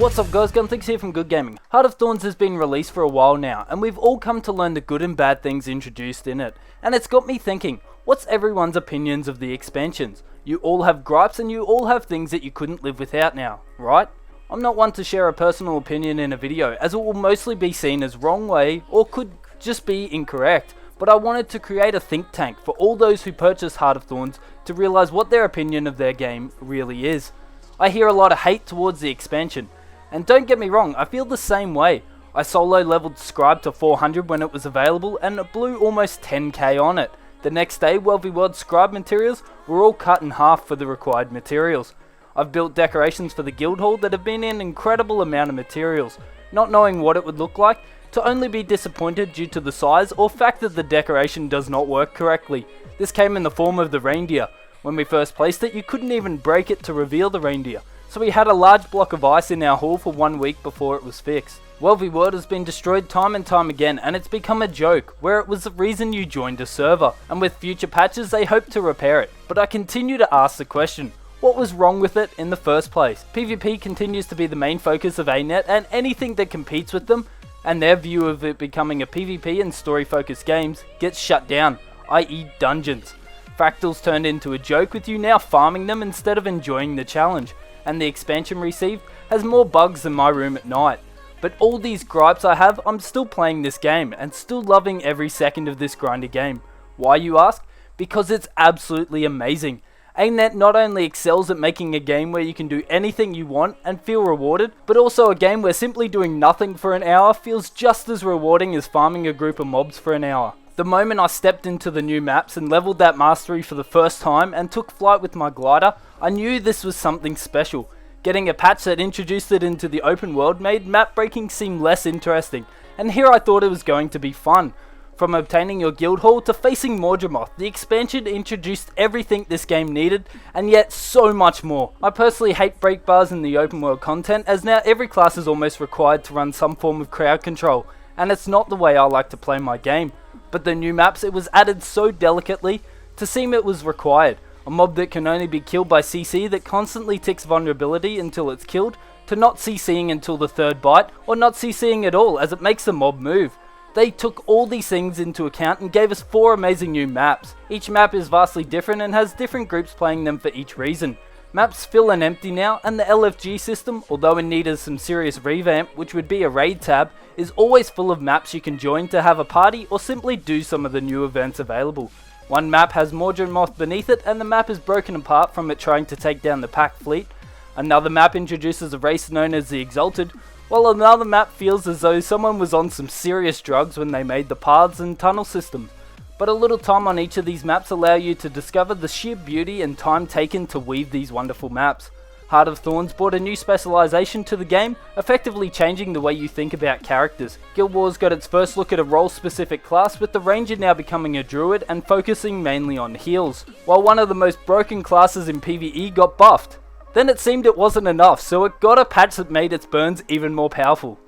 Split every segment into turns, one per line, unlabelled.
What's up guys, Gunthix here from Good Gaming. Heart of Thorns has been released for a while now, and we've all come to learn the good and bad things introduced in it. And it's got me thinking, what's everyone's opinions of the expansions? You all have gripes and you all have things that you couldn't live without now, right? I'm not one to share a personal opinion in a video, as it will mostly be seen as wrong way or could just be incorrect. But I wanted to create a think tank for all those who purchase Heart of Thorns to realise what their opinion of their game really is. I hear a lot of hate towards the expansion, and don't get me wrong, I feel the same way. I solo leveled Scribe to 400 when it was available and blew almost 10k on it. The next day, World Scribe materials were all cut in half for the required materials. I've built decorations for the guild hall that have been an incredible amount of materials, not knowing what it would look like, to only be disappointed due to the size or fact that the decoration does not work correctly. This came in the form of the reindeer. When we first placed it, you couldn't even break it to reveal the reindeer, so we had a large block of ice in our hall for 1 week before it was fixed. World has been destroyed time and time again, and it's become a joke, where it was the reason you joined a server, and with future patches they hope to repair it. But I continue to ask the question, what was wrong with it in the first place? PvP continues to be the main focus of ANET, and anything that competes with them, and their view of it becoming a PvP and story focused games, gets shut down, i.e. dungeons. Fractals turned into a joke with you now farming them instead of enjoying the challenge, and the expansion received has more bugs than my room at night. But all these gripes I have, I'm still playing this game and still loving every second of this grinder game. Why, you ask? Because it's absolutely amazing. ANET not only excels at making a game where you can do anything you want and feel rewarded, but also a game where simply doing nothing for an hour feels just as rewarding as farming a group of mobs for an hour. The moment I stepped into the new maps and leveled that mastery for the first time and took flight with my glider, I knew this was something special. Getting a patch that introduced it into the open world made map breaking seem less interesting, and here I thought it was going to be fun. From obtaining your guild hall to facing Mordramoth, the expansion introduced everything this game needed, and yet so much more. I personally hate break bars in the open world content, as now every class is almost required to run some form of crowd control, and it's not the way I like to play my game. But the new maps, it was added so delicately to seem it was required. A mob that can only be killed by CC that constantly ticks vulnerability until it's killed, to not CCing until the third bite, or not CCing at all as it makes the mob move. They took all these things into account and gave us 4 amazing new maps. Each map is vastly different and has different groups playing them for each reason. Maps fill and empty now, and the LFG system, although in need of some serious revamp, which would be a raid tab, is always full of maps you can join to have a party or simply do some of the new events available. One map has Mordramoth beneath it, and the map is broken apart from it trying to take down the pack fleet. Another map introduces a race known as the Exalted, while another map feels as though someone was on some serious drugs when they made the paths and tunnel system. But a little time on each of these maps allow you to discover the sheer beauty and time taken to weave these wonderful maps. Heart of Thorns brought a new specialisation to the game, effectively changing the way you think about characters. Guild got its first look at a role specific class, with the Ranger now becoming a druid and focusing mainly on heals, while one of the most broken classes in PvE got buffed. Then it seemed it wasn't enough, so it got a patch that made its burns even more powerful.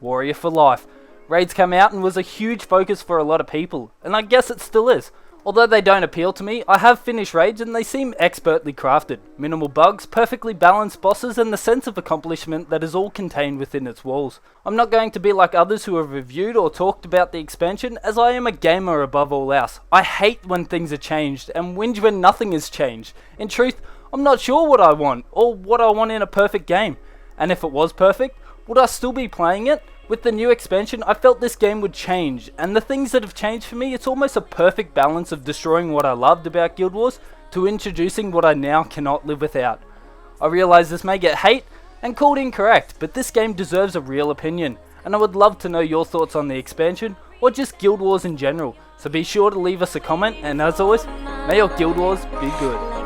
Warrior for life. Raids came out and was a huge focus for a lot of people, and I guess it still is. Although they don't appeal to me, I have finished raids and they seem expertly crafted. Minimal bugs, perfectly balanced bosses, and the sense of accomplishment that is all contained within its walls. I'm not going to be like others who have reviewed or talked about the expansion, as I am a gamer above all else. I hate when things are changed, and whinge when nothing is changed. In truth, I'm not sure what I want, or what I want in a perfect game. And if it was perfect, would I still be playing it? With the new expansion, I felt this game would change, and the things that have changed for me, it's almost a perfect balance of destroying what I loved about Guild Wars, to introducing what I now cannot live without. I realise this may get hate, and called incorrect, but this game deserves a real opinion, and I would love to know your thoughts on the expansion, or just Guild Wars in general, so be sure to leave us a comment, and as always, may your Guild Wars be good.